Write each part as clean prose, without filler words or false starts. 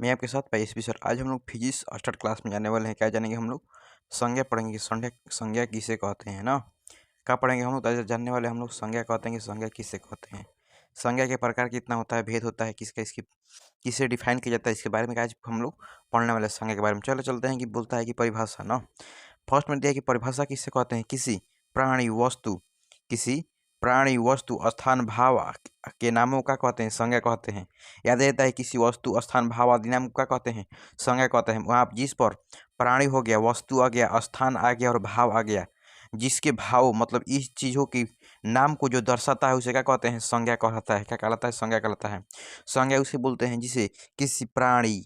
मैं आपके साथ पीएसपी सर। आज हम लोग फिजिक्स स्टार्ट क्लास में जाने वाले हैं। क्या जानेंगे हम लोग? संज्ञा पढ़ेंगे। संज्ञा किसे कहते हैं ना। क्या पढ़ेंगे हम लोग? आज जानने वाले हम लोग संज्ञा कहते हैं कि संज्ञा किसे कहते हैं। संज्ञा के प्रकार कितना होता है, भेद होता है, किसका इसकी किसे डिफाइन किया जाता है, इसके बारे में आज हम लोग पढ़ने वाले संज्ञा के बारे में। चलो चलते हैं कि बोलता है कि परिभाषा ना। फर्स्ट में दिया है कि परिभाषा किसे कहते हैं? किसी प्राणी वस्तु स्थान भाव के नामों का कहते हैं संज्ञा कहते हैं। याद रहता है, किसी वस्तु स्थान भाव आदि नाम का कहते हैं संज्ञा कहते हैं। वहाँ जिस पर प्राणी हो गया, वस्तु आ गया, स्थान आ गया और भाव आ गया, जिसके भाव मतलब इस चीज़ों की नाम को जो दर्शाता है उसे क्या कहते हैं? संज्ञा कहलाता है। क्या कहलाता है? संज्ञा कहलाता है। संज्ञा उसे बोलते हैं जिसे किसी प्राणी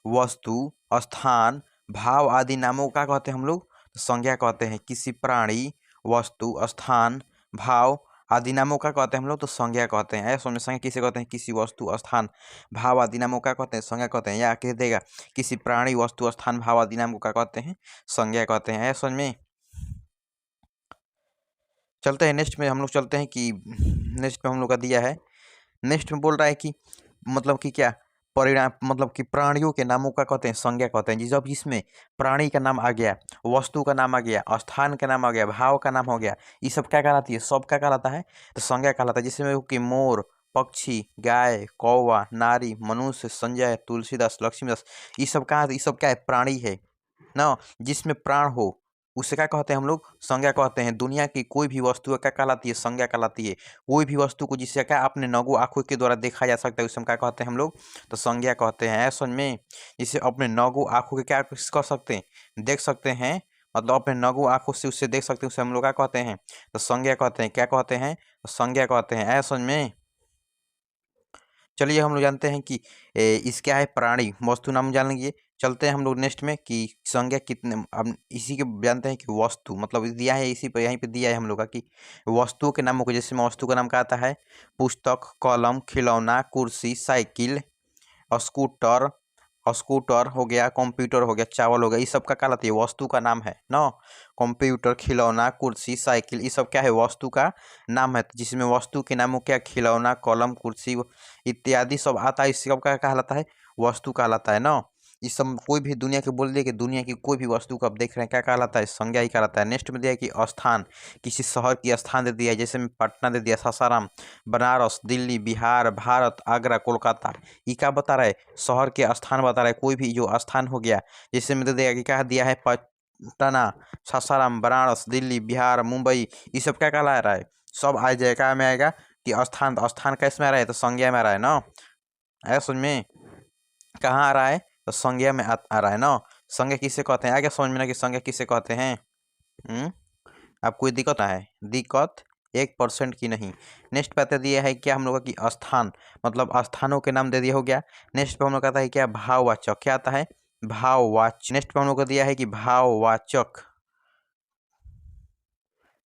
वस्तु स्थान भाव आदि नामों का कहते हैं हम लोग संज्ञा कहते हैं। किसी प्राणी वस्तु स्थान भाव आदि नामों का कहते हैं हम लोग तो संज्ञा कहते हैं। ऐसा संज्ञा किसे कहते हैं? किसी वस्तु स्थान भाव आदि नामों का कहते हैं संज्ञा कहते हैं। या कह देगा किसी प्राणी वस्तु स्थान भाव आदि नामों का कहते हैं संज्ञा कहते हैं। ऐसा में चलते हैं नेक्स्ट में हम लोग चलते हैं कि नेक्स्ट में हम लोग का दिया है। नेक्स्ट में बोल रहा है कि मतलब कि क्या परिणाम मतलब कि प्राणियों के नामों का कहते हैं संज्ञा कहते हैं। जब इसमें प्राणी का नाम आ गया, वस्तु का नाम आ गया, स्थान का नाम आ गया, भाव का नाम हो गया, ये सब क्या कहलाती है? सब क्या कहलाता है? तो संज्ञा कहलाता है। जिसमें कि मोर, पक्षी, गाय, कौवा, नारी, मनुष्य, संजय, तुलसीदास, लक्ष्मीदास, ये सब क्या है? प्राणी है ना। जिसमें प्राण हो उसे क्या कहते हैं हम लोग? संज्ञा कहते हैं। दुनिया की कोई भी वस्तु क्या कहलाती है? संज्ञा कहलाती है। कोई भी वस्तु को जिसे क्या अपने नगो आंखों के द्वारा देखा जा सकता है उसे हम क्या कहते हैं हम लोग? तो संज्ञा कहते हैं। ऐसा में जिसे अपने नगो आंखों के क्या कर सकते हैं? देख सकते हैं, मतलब अपने नगो आंखों से उससे देख सकते हैं उसे हम लोग क्या कहते हैं? तो संज्ञा कहते हैं। क्या कहते हैं? तो संज्ञा कहते हैं। ऐसा में चलिए हम लोग जानते हैं कि इस क्या है? प्राणी वस्तु नाम जान लेंगे। चलते हैं हम लोग नेक्स्ट में कि संज्ञा कितने, अब इसी के जानते हैं कि वस्तु मतलब दिया है इसी पर, यहीं पे दिया है हम लोग का कि वस्तुओं के नामों को, जैसे में वस्तु का नाम क्या आता है? पुस्तक, कलम, खिलौना, कुर्सी, साइकिल, स्कूटर हो गया, कंप्यूटर हो गया, चावल हो गया, ये सब का कहलाती है? वस्तु का नाम है ना। कंप्यूटर, खिलौना, कुर्सी, साइकिल, ये सब क्या है? वस्तु का नाम है। जिसमें वस्तु के नामों क्या? खिलौना, कलम, कुर्सी इत्यादि सब आता है। इससे क्या कहलाता है? वस्तु कहलाता है ना। इस सब कोई भी दुनिया के बोल दिए कि दुनिया की कोई भी वस्तु को आप देख रहे हैं क्या कहलाता है? संज्ञा ही कहलाता है। नेक्स्ट में दिया है कि स्थान, किसी शहर की स्थान दे दिया है। जैसे में पटना दे दिया, सासाराम, बनारस, दिल्ली, बिहार, भारत, आगरा, कोलकाता, ये क्या बता रहा है? शहर के स्थान बता रहा है। कोई भी जो स्थान हो गया, जैसे में दे दिया कि क्या दिया है? पटना, सासाराम, बनारस, दिल्ली, बिहार, मुंबई, ये सब क्या कहला रहा है? सब आ जाएगा। क्या में आएगा कि स्थान, तो स्थान कैसे में आ रहा है? तो संज्ञा में आ रहा है ना। ऐसा समझ में कहाँ आ रहा है? तो संज्ञा में आ रहा है ना। संज्ञा किसे कहते हैं? आगे समझ में ना कि संज्ञा किसे कहते हैं। अब कोई दिक्कत है? दिक्कत 1% की नहीं। नेक्स्ट पे दिया है क्या हम लोग की स्थान, मतलब स्थानों के नाम दे दिया हो गया। नेक्स्ट पे हम लोग कहता है क्या? भाववाचक। क्या आता है? भाववाचक। नेक्स्ट पे हम लोग को दिया है कि भाववाचक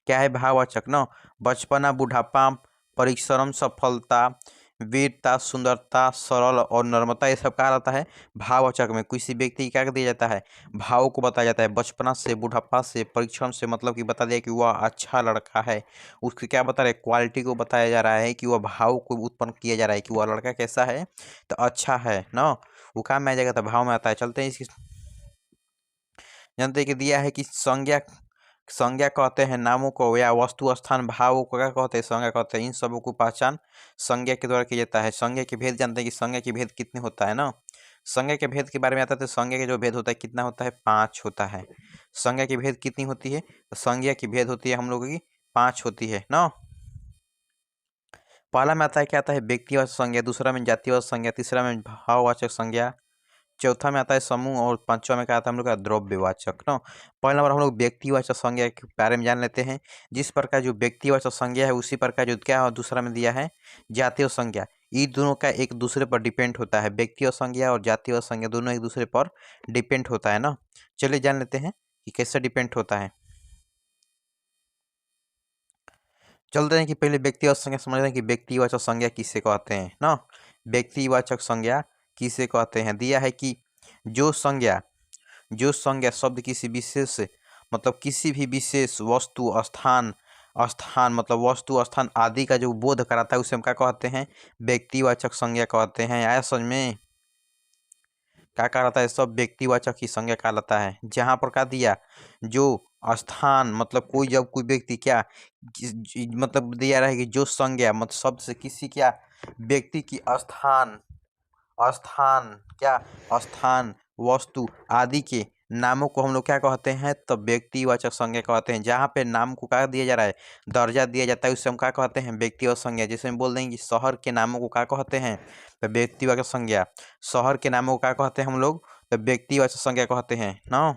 क्या है? भाववाचक ना। बचपना, बुढ़ापा, परिश्रम, सफलता, वीरता, सुंदरता, सरल और नम्रता, ये सब क्या रहता है? भाववाचक में किसी व्यक्ति क्या दिया जाता है? भाव को बताया जाता है। बचपना से, बुढ़ापा से, परिश्रम से, मतलब कि बता दिया कि वह अच्छा लड़का है। उसकी क्या बता रहे? क्वालिटी को बताया जा रहा है कि वह भाव को उत्पन्न किया जा रहा है कि वह लड़का कैसा है? तो अच्छा है ना। वो काम में आ जाएगा तो भाव में आता है। चलते हैं इसकी जानते हैं कि दिया है कि संज्ञा कहते हैं नामों को या वस्तु स्थान भावों को क्या कहते हैं? संज्ञा कहते हैं। इन सबों को पहचान संज्ञा के द्वारा किया जाता है। संज्ञा के भेद जानते हैं कि संज्ञा के भेद कितने होता है ना। संज्ञा के भेद के बारे में आता है तो संज्ञा के जो भेद होता है कितना होता है? 5 होता है। संज्ञा की भेद कितनी होती है? तो संज्ञा की भेद होती है हम लोगों की 5 होती है ना। पहला में आता है क्या? आता है व्यक्तिवाचक संज्ञा, दूसरा में जातिवाचक संज्ञा, तीसरा में भाववाचक संज्ञा, चौथा में आता है समूह और पांचवा में क्या आता है हम लोग का? द्रव्यवाचक ना। पहला नंबर हम लोग व्यक्तिवाचक संज्ञा के बारे में जान लेते हैं। जिस प्रकार जो व्यक्तिवाचक संज्ञा है उसी प्रकार जो क्या है दूसरा में दिया है जातीय संज्ञा। ये दोनों का एक दूसरे पर डिपेंड होता है। व्यक्तिगत संज्ञा और जातीय संज्ञा दोनों एक दूसरे पर डिपेंड होता है ना। चलिए जान लेते हैं कि कैसे डिपेंड होता है। चलते हैं कि पहले व्यक्तिगत संज्ञा समझ रहे हैं कि व्यक्तिवाचक संज्ञा किसे कहते हैं ना। व्यक्तिवाचक संज्ञा किसे कहते हैं? दिया है कि जो संज्ञा शब्द किसी विशेष मतलब किसी भी विशेष वस्तु, स्थान, स्थान मतलब वस्तु स्थान आदि का जो बोध कराता है उसे हम क्या कहते हैं, व्यक्तिवाचक संज्ञा कहते हैं। आया समझ में, क्या कहलाता है, सब व्यक्तिवाचक ही संज्ञा कहलाता है। जहां पर क्या दिया, जो स्थान मतलब कोई जब कोई व्यक्ति क्या मतलब दिया रहेगी जो संज्ञा मतलब शब्द से किसी क्या व्यक्ति की स्थान स्थान क्या स्थान वस्तु आदि के नामों को हम लोग क्या कहते हैं, तो व्यक्तिवाचक संज्ञा कहते हैं। जहाँ पे नाम को क्या दिया जा रहा है, दर्जा दिया जाता है, उसे हम क्या कहते हैं, व्यक्तिवाचक संज्ञा। जैसे हम बोल देंगे शहर के नामों को क्या कहते हैं, तो व्यक्तिवाचक संज्ञा। शहर के नामों को क्या कहते हैं हम लोग, तो व्यक्तिवाचक संज्ञा कहते हैं ना।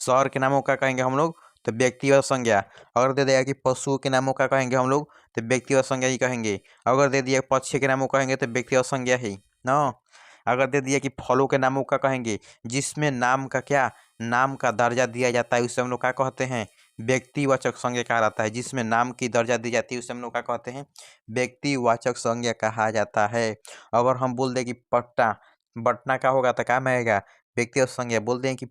शहर के नामों का कहेंगे हम लोग तो व्यक्तिगत संज्ञा। अगर दे दिया कि पशुओं के नामों का कहेंगे हम लोग तो व्यक्तिगत संज्ञा ही कहेंगे। अगर दे दिया पक्षी के नामों कहेंगे तो व्यक्तिगत संज्ञा ही ना। अगर दे दिया कि फलों के नामों का कहेंगे जिसमें नाम का क्या नाम का दर्जा दिया जाता है उसे हम लोग क्या कहते हैं, व्यक्तिवाचक संज्ञा कहलाता है। जिसमें नाम की दर्जा दी जाती है उसे हम लोग क्या कहते हैं, व्यक्तिवाचक संज्ञा कहा जाता है। अगर हम बोल दें कि पटना बटना का होगा तो क्या में आएगा, व्यक्तिगत संज्ञा। बोलते हैं कि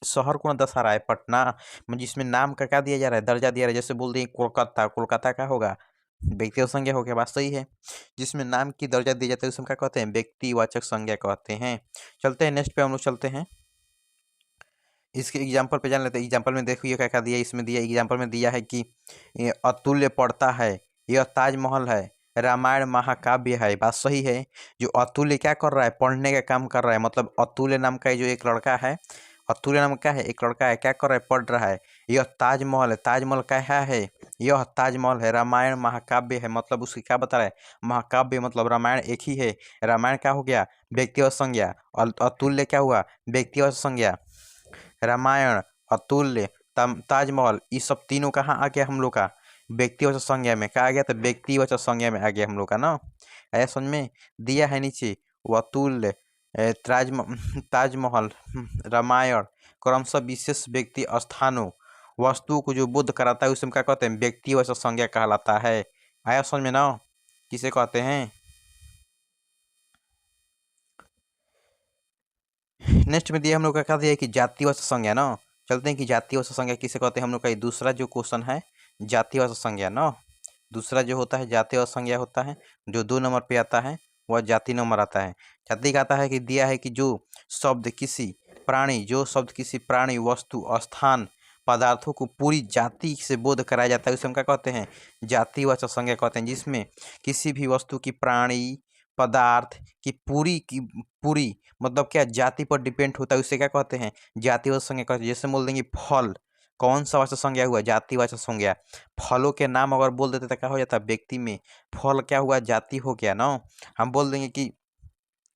शहर को ना दर्शा रहा है पटना, जिसमें नाम का क्या दिया जा रहा है, दर्जा दिया रहा है। जैसे बोल दें कोलकाता, कोलकाता का होगा व्यक्तिगत संज्ञा हो गया, बात सही है। जिसमें नाम की दर्जा दी जाती है उसे हम क्या कहते हैं, व्यक्तिवाचक संज्ञा कहते हैं। चलते हैं नेक्स्ट पे हम लोग चलते हैं। इसके एग्जाम्पल पे जान लेते हैं। एग्जाम्पल में देखिए क्या क्या दिया, इसमें दिया एग्जाम्पल में दिया है कि ये अतुल्य पड़ता है, यह ताजमहल है, रामायण महाकाव्य है। बात सही है। जो अतुल्य क्या कर रहा है, पढ़ने का काम कर रहा है। मतलब अतुल्य नाम का जो एक लड़का है, अतुल्य नाम का है एक लड़का है, क्या कर रहा है, पढ़ रहा है। यह ताजमहल है, ताजमहल क्या है, यह ताजमहल है। रामायण महाकाव्य है, मतलब उसकी क्या बता रहा है, महाकाव्य मतलब रामायण एक ही है। रामायण क्या हो गया, व्यक्तिगत संज्ञा। और अतुल्य क्या हुआ, व्यक्तिगत संज्ञा। रामायण, अतुल्य, ताजमहल, ये सब तीनों कहाँ आ गया हम लोग का, व्यक्तिवाचक संज्ञा में। क्या आ गया, तो व्यक्तिवाचक संज्ञा में आ गया हम लोग का ना। ऐसा समझ में दिया है नीचे, वो अतुल्य, ताजमहल, रामायण क्रमशः विशेष व्यक्ति स्थानों वस्तुओं को जो बोध कराता है उसे हम क्या कहते हैं, व्यक्तिवाचक संज्ञा कहलाता है। आया समझ में ना, किसे कहते हैं। नेक्स्ट में दिया हम लोग का क्या दिया है कि जातिवाचक संज्ञा ना। चलते हैं कि जातिवाचक संज्ञा किसे कहते हैं हम लोग का। दूसरा जो क्वेश्चन है जातिवाचक संज्ञा ना, दूसरा जो होता है जातिवाचक संज्ञा होता है। जो 2 नंबर पे आता है वह जाति नंबर आता है। जाति का आता है कि दिया है कि जो शब्द किसी प्राणी, जो शब्द किसी प्राणी वस्तु स्थान पदार्थों को पूरी जाति से बोध कराया जाता है उसे हम क्या कहते हैं, जातिवाचक संज्ञा कहते हैं। जिसमें किसी भी वस्तु की प्राणी पदार्थ की पूरी मतलब क्या जाति पर डिपेंड होता है उसे क्या कहते हैं, जातिवाचक संज्ञा कहते हैं। जैसे बोल देंगे फल, कौन सा वाचक संज्ञा हुआ, जातिवाचक संज्ञा। फलों के नाम अगर बोल देते तो क्या हो जाता, व्यक्ति में। फल क्या हुआ, जाति हो गया ना। हम बोल देंगे कि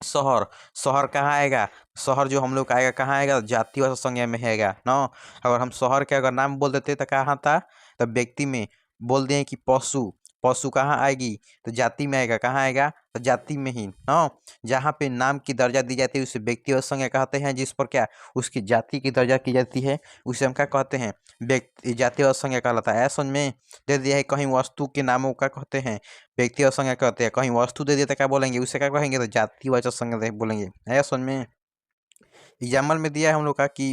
शहर, शहर कहाँ आएगा, शहर जो हम लोग का आएगा कहाँ आएगा, जातिवाचक संज्ञा में आएगा ना। अगर हम शहर के अगर नाम बोल देते तो कहाँ था, तब व्यक्ति में। बोल दें कि पशु, पशु कहाँ आएगी, तो जाति में आएगा, कहाँ आएगा, तो जाति में ही ना। जहाँ पे नाम की दर्जा दी जाती है उसे व्यक्तिगत संज्ञा कहते हैं। जिस पर क्या उसकी जाति की दर्जा की जाती है उसे हम क्या कहते हैं, व्यक्ति जातिगत संज्ञा कहलाता है। ऐसा में दे दिया है कहीं वस्तु के नामों का कहते हैं व्यक्तिगत संज्ञा कहते हैं। कहीं वस्तु दे दिया तो क्या बोलेंगे, उसे क्या कहेंगे, तो जातिवाचक संज्ञा बोलेंगे। है समझ में। एग्जाम्पल में दिया है हम लोग का कि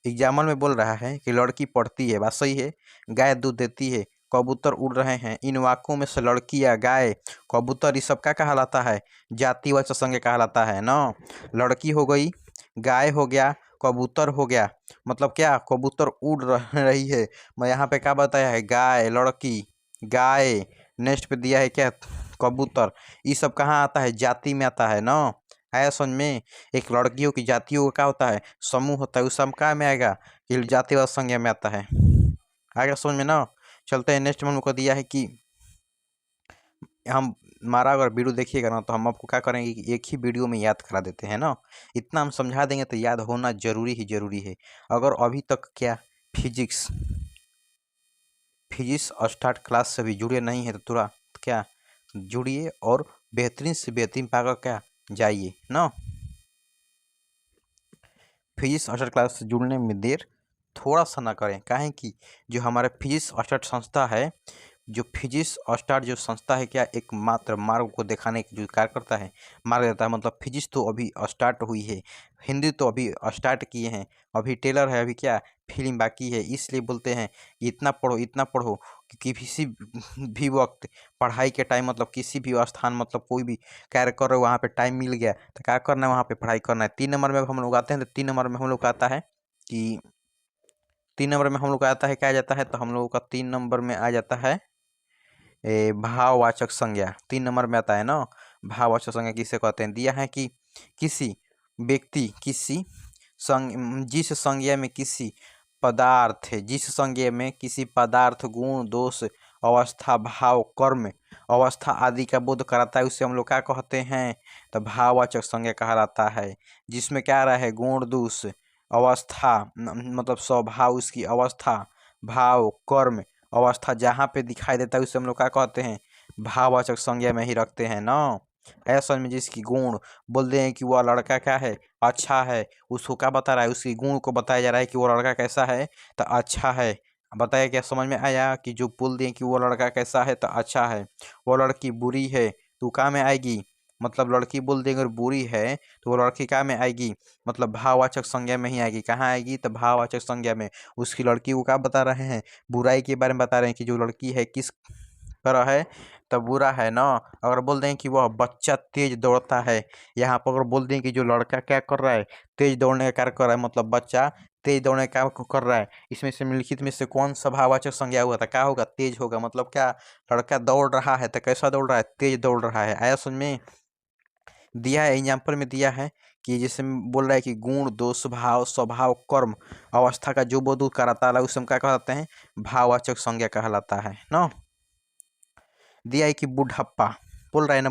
एग्जाम्पल में बोल रहा है कि लड़की पढ़ती है, बात सही है। गाय दूध देती है, कबूतर उड़ रहे हैं। इन वाक्यों में से लड़की या गाय कबूतर ये सब क्या कहलाता है, जातिवाचक संज्ञा कहलाता है ना। लड़की हो गई, गाय हो गया, कबूतर हो गया। मतलब क्या कबूतर उड़ रही है। मैं यहाँ पे क्या बताया है, गाय, लड़की, गाय। नेक्स्ट पे दिया है क्या, कबूतर। ये सब कहाँ आता है, जाति में आता है ना। है समझ में। एक लड़कियों की जातियों का क्या होता है, समूह होता है, उस सब का में आएगा, ये जातिवाचक संज्ञा में आता है। आएगा समझ में ना। चलते हैं नेक्स्ट में हमको दिया है कि हम हमारा अगर वीडियो देखिएगा ना तो हम आपको क्या करेंगे कि एक ही वीडियो में याद करा देते हैं ना। इतना हम समझा देंगे तो याद होना जरूरी ही जरूरी है। अगर अभी तक क्या फिजिक्स फिजिक्स स्टार्ट क्लास से भी जुड़े नहीं है तो तुरंत क्या जुड़िए और बेहतरीन से बेहतरीन पाकर क्या जाइए ना। फिजिक्स स्टार्ट क्लास से जुड़ने में देर थोड़ा सा ना करें, काहे कि जो हमारा फिजिक्स स्टार्ट संस्था है जो फिजिक्स स्टार जो संस्था है क्या एकमात्र मार्ग को दिखाने की जो कार्य करता है, मार्ग देता है। मतलब फिजिक्स तो अभी स्टार्ट हुई है, हिंदी तो अभी स्टार्ट किए हैं, अभी टेलर है, अभी क्या फिल्म बाकी है। इसलिए बोलते हैं कि इतना पढ़ो कि किसी भी वक्त पढ़ाई के टाइम मतलब किसी भी स्थान मतलब कोई भी कार्य कर रहे हो वहाँ पे टाइम मिल गया तो क्या करना है, वहाँ पे पढ़ाई करना है। 3 नंबर में हम लोग आते हैं तो 3 नंबर में हम लोग आता है कि 3 नंबर में हम लोग का आता है क्या आ जाता है, तो हम लोगों का 3 नंबर में आ जाता है भाववाचक संज्ञा। 3 नंबर में आता है ना, भाववाचक संज्ञा किसे कहते हैं। दिया है कि किसी व्यक्ति जिस संज्ञा में किसी पदार्थ गुण दोष अवस्था भाव कर्म अवस्था आदि का बोध कराता है, उसे हम लोग क्या कहते हैं, तो भाववाचक संज्ञा कहलाता है। जिसमें क्या रहा है, गुण दोष अवस्था मतलब स्वभाव, उसकी अवस्था भाव कर्म अवस्था जहाँ पे दिखाई देता है उसे हम लोग क्या कहते हैं, भाववाचक संज्ञा में ही रखते हैं ना। ऐसा में जिसकी गुण बोल रहे हैं कि वह लड़का क्या है, अच्छा है, उसको क्या बता रहा है, उसकी गुण को बताया जा रहा है कि वो लड़का कैसा है, तो अच्छा है। बताया क्या, समझ में आया कि जो बोल दें कि वो लड़का कैसा है तो अच्छा है, वो लड़की बुरी है तो क्या में आएगी, मतलब लड़की बोल देंगे अगर बुरी है तो वो लड़की क्या में आएगी, मतलब भाववाचक संज्ञा में ही आएगी। कहाँ आएगी, तो भाववाचक संज्ञा में। उसकी लड़की को क्या बता रहे हैं, बुराई के बारे में बता रहे हैं कि जो लड़की है किस तरह है, तो बुरा है ना। अगर बोल दें कि वह बच्चा तेज दौड़ता है, यहाँ पर अगर बोल दें कि जो लड़का क्या कर रहा है, तेज दौड़ने का कार्य कर रहा है, मतलब बच्चा तेज दौड़ने का कर रहा है, इसमें से निम्नलिखित में से कौन सा भाववाचक संज्ञा हुआ था, क्या होगा, तेज होगा। मतलब क्या, लड़का दौड़ रहा है तो कैसा दौड़ रहा है, तेज दौड़ रहा है। आया समझ में। दिया है एग्जाम्पल में दिया है कि जैसे बोल रहा है कि गुण दोष भाव स्वभाव कर्म अवस्था का जो बोध कराता है उसे हम क्या कहते हैं, भाववाचक संज्ञा कहलाता है ना। दिया है कि बुढ़ापा, बोल रहा है ना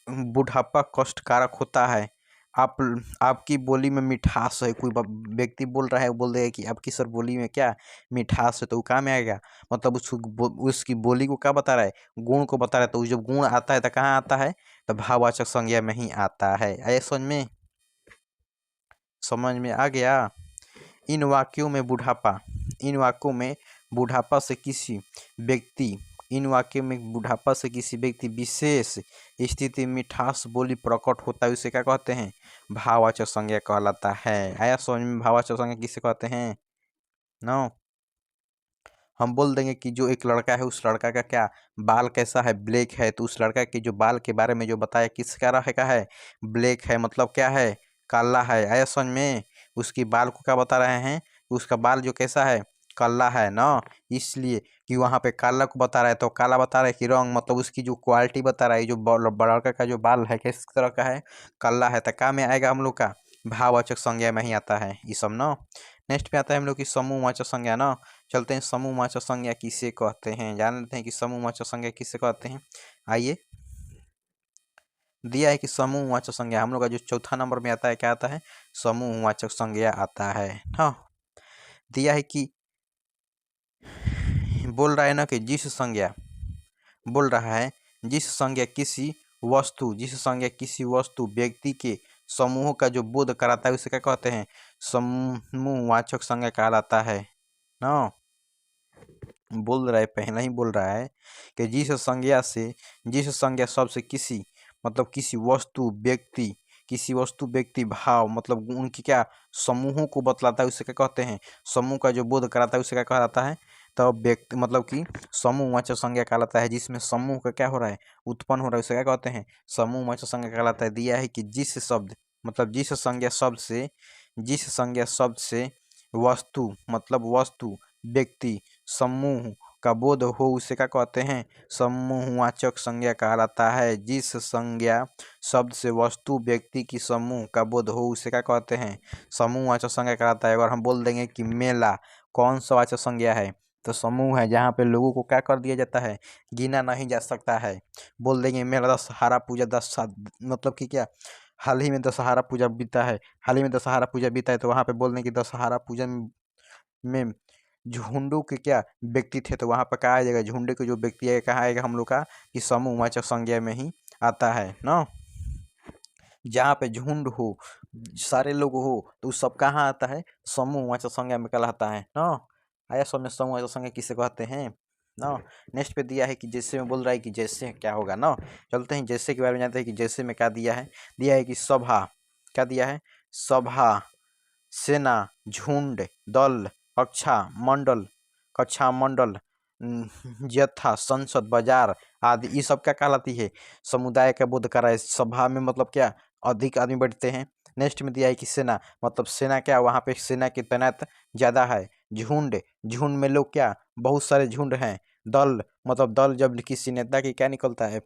बुढ़ापा कष्टकारक होता है। आप आपकी बोली में मिठास है, कोई व्यक्ति बोल रहा है, बोल रहे हैं कि आपकी सर बोली में क्या मिठास है, तो वो कहाँ में आएगा, मतलब उसकी बोली को क्या बता रहा है, गुण को बता रहा है। तो जब गुण आता है तो कहाँ आता है, तो भाववाचक संज्ञा में ही आता है। ऐसा समझ में आ गया। इन वाक्यों में बुढ़ापा से किसी व्यक्ति विशेष स्थिति में मिठास बोली प्रकट होता है, उसे क्या कहते हैं, भाववाचक संज्ञा कहलाता है। आया समझ में, भाववाचक संज्ञा किसे कहते हैं ना। हम बोल देंगे कि जो एक लड़का है उस लड़का का क्या बाल कैसा है, ब्लैक है, तो उस लड़का के जो बाल के बारे में जो बताया किसका रहेगा है, ब्लैक है, मतलब क्या है, काला है। आया समझ में। उसकी बाल को क्या बता रहे हैं, उसका बाल जो कैसा है, काला है ना। इसलिए कि वहाँ पे काला को बता रहा है, तो काला बता रहा है कि रंग, मतलब उसकी जो क्वालिटी बता रहा है, जो लड़का का जो बाल है किस तरह का है, काला है, तो क्या में आएगा हम लोग का, भाववाचक संज्ञा में ही आता है ये सब ना। नेक्स्ट पे आता है हम लोग की समूहवाचक संज्ञा ना। चलते हैं समूहवाचक संज्ञा किसे कहते हैं, जान लेते हैं कि समूहवाचक संज्ञा किसे कहते हैं। आइए, दिया है कि समूहवाचक संज्ञा हम लोग का जो चौथा नंबर में आता है क्या आता है, समूहवाचक संज्ञा आता है। हाँ, दिया है कि बोल रहा है ना कि बोल रहा है जिस संज्ञा किसी वस्तु व्यक्ति के समूह का जो बोध कराता है उसे क्या कहते हैं, समूहवाचक संज्ञा कहलाता है ना। बोल रहा है, पहले ही बोल रहा है कि जिस संज्ञा शब्द से किसी मतलब किसी वस्तु व्यक्ति भाव मतलब उनकी क्या समूहों को बतलाता है उसे क्या कहते हैं, समूह का जो बोध कराता है उसे क्या कहलाता है, तो व्यक्ति मतलब कि समूहवाचक संज्ञा कहलाता है। जिसमें समूह का क्या हो रहा है, उत्पन्न हो रहा है, उसे क्या कहते हैं, समूहवाचक संज्ञा कहलाता है। दिया है कि जिस संज्ञा शब्द से वस्तु व्यक्ति समूह का बोध हो उसे क्या कहते हैं, समूहवाचक संज्ञा कहलाता है। जिस संज्ञा शब्द से वस्तु व्यक्ति की समूह का बोध हो उसे क्या कहते हैं, समूहवाचक संज्ञा कहलाता है। अगर हम बोल देंगे कि मेला कौन सा वाचक संज्ञा है, तो समूह है जहाँ पे लोगों को क्या कर दिया जाता है, गिना नहीं जा सकता है। बोल देंगे मेला दशहरा पूजा मतलब कि क्या हाल ही में दशहरा पूजा बीता है, तो वहाँ पे बोल दें कि दशहरा पूजा में झुंडू के क्या व्यक्ति थे, तो वहाँ पर कहा जाएगा झुंडू के जो व्यक्ति है कहाँ आएगा हम लोग का, कि समूहवाचक संज्ञा में ही आता है ना। जहाँ पे झुंड हो, सारे लोग हो, तो सब कहाँ आता है, समूहवाचक संज्ञा में कहलाता है ना। आया सब में समूहवाचक संज्ञा किसे कहते हैं। ना। नेक्स्ट पे दिया है कि जैसे में बोल रहा है कि जैसे क्या होगा ना। चलते हैं जैसे के बारे में जानते हैं कि जैसे में क्या दिया है कि सभा, क्या दिया है, सभा, सेना, झुंड, दल, कक्षा मंडल, जत्था, संसद, बाजार आदि, ये सब क्या कहलाती है, समुदाय का बोध कर रहा है। सभा में मतलब क्या, अधिक आदमी बैठते हैं। नेक्स्ट में दिया है कि सेना, मतलब सेना क्या, वहाँ पे सेना की तैनात ज़्यादा है। झुंड, झुंड में लोग क्या, बहुत सारे झुंड हैं। दल, मतलब दल जब किसी नेता की क्या निकलता है,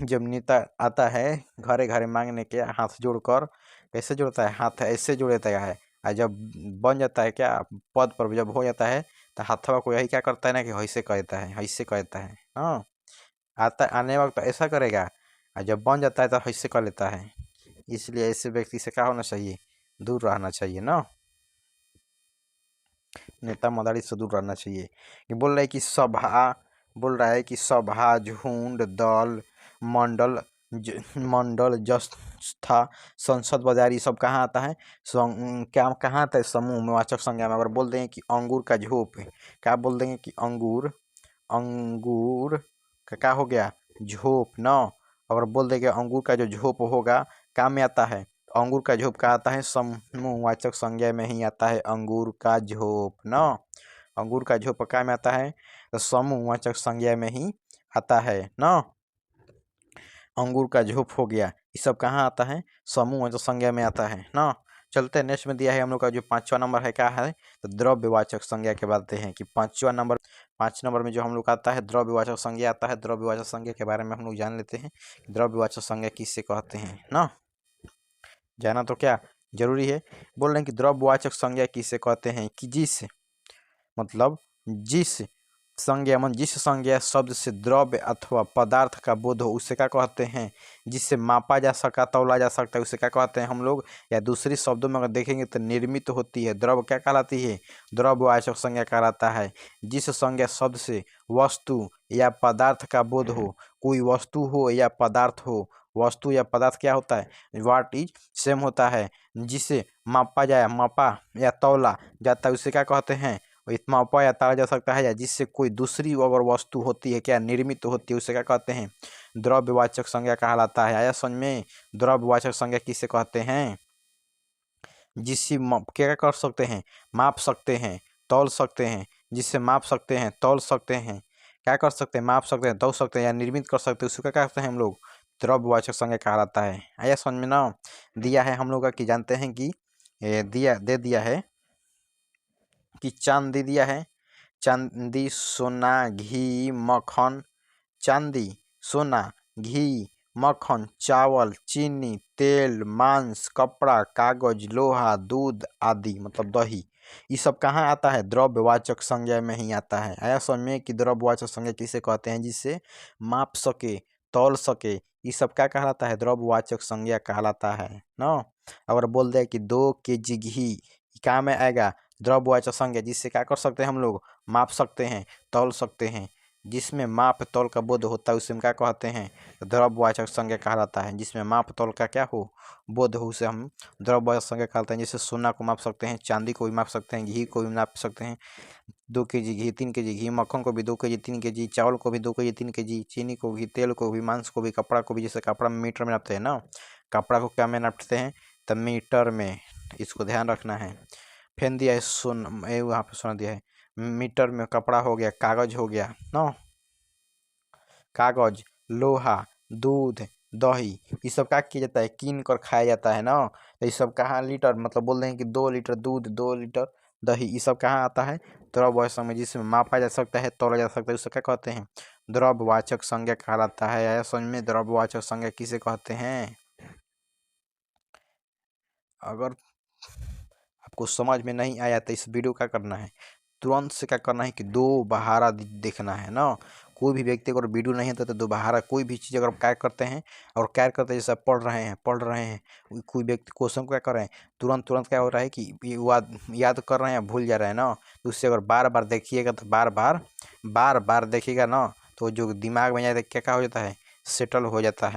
जब नेता आता है घरे घरे मांगने के, हाथ जोड़कर, कैसे जोड़ता है, हाथ ऐसे जोड़ता है, और जब बन जाता है क्या, पद पर जब हो जाता है तो हाथवा को यही क्या करता है ना, कि ऐसे कहता है, ऐसे कहता है। हाँ, आता आने वक्त ऐसा करेगा, और जब बन जाता है तो ऐसे कर लेता है। इसलिए ऐसे व्यक्ति से क्या होना चाहिए, दूर रहना चाहिए ना, नेता मदारी से दूर रहना चाहिए। ये बोल रहा है कि सभा, बोल रहा है कि सभा, झुंड, दल, मंडल, मंडल, जत्था, संसद, बाजार, ये सब कहाँ आता है, क्या कहाँ आता है, समूह में, वाचक संज्ञा में। अगर बोल देंगे कि अंगूर का झोप, क्या बोल देंगे कि अंगूर, अंगूर का क्या हो गया, झोप ना। अगर बोल देंगे अंगूर का जो झोप होगा क्या में आता है, अंगूर का झोप का आता है, समूहवाचक संज्ञा में ही आता है अंगूर का झोप ना। अंगूर का झोप क्या में आता है, तो समूहवाचक संज्ञा में ही आता है ना। अंगूर का झोप हो गया, ये सब कहाँ आता है, समूहवाचक संज्ञा में आता है ना। चलते हैं नेक्स्ट में दिया है हम लोग का जो 5वां नंबर है, क्या है, तो द्रव्यवाचक संज्ञा के बात हैं कि 5 नंबर में जो हम लोग आता है द्रव्यवाचक संज्ञा आता है। द्रव्यवाचक संज्ञा के बारे में हम लोग जान लेते हैं, द्रव्यवाचक संज्ञा किससे कहते हैं ना, जाना तो क्या जरूरी है। बोल रहे हैं कि द्रव्यवाचक संज्ञा किसे कहते हैं, कि जिस, मतलब जिस संज्ञा, जिस संज्ञा शब्द से द्रव्य अथवा पदार्थ का बोध हो उसे क्या कहते हैं, जिससे मापा जा सका, तौला जा सकता है, उसे क्या कहते हैं हम लोग। या दूसरी शब्दों में अगर देखेंगे तो निर्मित होती है, द्रव्य क्या कहलाती है, द्रव्यवाचक संज्ञा कहलाता है। जिस संज्ञा शब्द से वस्तु या पदार्थ का बोध हो, कोई वस्तु हो या पदार्थ हो, वस्तु या पदार्थ क्या होता है, व्हाट इज सेम होता है, जिसे मापा जाए, मापा या तौला जाता है, उसे क्या कहते हैं, इतना मापा या तौला जा सकता है, या जिससे कोई दूसरी अगर वस्तु होती है क्या, निर्मित होती है, उसे क्या कहते हैं, द्रव्यवाचक संज्ञा कहलाता है। आया समझ में, द्रव्यवाचक संज्ञा किसे कहते हैं, जिससे क्या कर सकते हैं, माप सकते हैं, तौल सकते हैं, जिससे माप सकते हैं, तौल सकते हैं, क्या कर सकते हैं, माप सकते हैं, तौल सकते हैं, या निर्मित कर सकते हैं, उसको क्या कहते हैं हम लोग, द्रव्यवाचक संज्ञा कहलाता है। आया समझ में ना। दिया है हम लोग का कि जानते हैं कि दिया है कि चांदी दिया है, चांदी, सोना, घी, मक्खन, चांदी, सोना, घी, मक्खन, चावल, चीनी, तेल, मांस, कपड़ा, कागज, लोहा, दूध आदि, मतलब दही, ये सब कहाँ आता है, द्रव्यवाचक संज्ञा में ही आता है। आया समझ में कि द्रव्यवाचक संज्ञा किसे कहते हैं, जिससे माप सके, तौल सके, ये सब क्या कहलाता है, द्रव्यवाचक संज्ञा कहलाता है ना। अगर बोल दे कि 2 kg घी, क्या में आएगा, द्रव्यवाचक संज्ञा, जिससे क्या कर सकते हैं हम लोग, माप सकते हैं, तौल सकते हैं, जिसमें माप तौल का बोध होता है उसे हम क्या कहते हैं, द्रव्यवाचक संज्ञा कहलाता है। जिसमें माप तौल का क्या हो, बोध हो, उसे हम द्रव्यवाचक संज्ञा कहते हैं। जैसे सोना को माप सकते हैं, चांदी को भी माप सकते हैं, घी को भी माप सकते हैं, 2 kg घी, 3 kg घी, मक्खन को भी 2 kg 3 kg, चावल को भी 2 kg 3 kg, चीनी को भी, तेल को भी, मांस को भी, कपड़ा को भी, जैसे कपड़ा में मीटर में नापते हैं ना, कपड़ा को क्या में नापते हैं, तब मीटर में, इसको ध्यान रखना है। फिर दिया है वहाँ पे सोना दिया है, मीटर में कपड़ा हो गया, कागज हो गया ना, कागज, लोहा, दूध, दही, ये सब क्या किया जाता है, कीन कर खाया जाता है ना। तो ये सब कहाँ, लीटर, मतलब बोल रहे हैं कि 2 लीटर दूध, 2 लीटर दही, ये सब कहाँ आता है, द्रव्यवाचक में, जिसमें मापा जा सकता है, तौला जा सकता है, उसे क्या कहते हैं, द्रव्यवाचक संज्ञा कहलाता है। आया समझ में, द्रव्यवाचक संज्ञा किसे कहते हैं। अगर आपको समझ में नहीं आया तो इस वीडियो क्या करना है, तुरंत से क्या करना है कि दोबारा देखना है ना। कोई भी व्यक्ति अगर वीडियो नहीं आता तो दोबारा कोई भी चीज़ अगर आप क्या करते हैं, और क्या करते हैं, जैसे आप पढ़ रहे हैं, कोई व्यक्ति क्वेश्चन को क्या कर रहे हैं, तुरंत क्या हो रहा है कि याद कर रहे हैं, भूल जा रहे हैं ना, तो उससे अगर बार बार देखिएगा, तो बार बार देखिएगा ना, तो जो दिमाग में जाए क्या क्या हो जाता है, सेटल हो जाता है।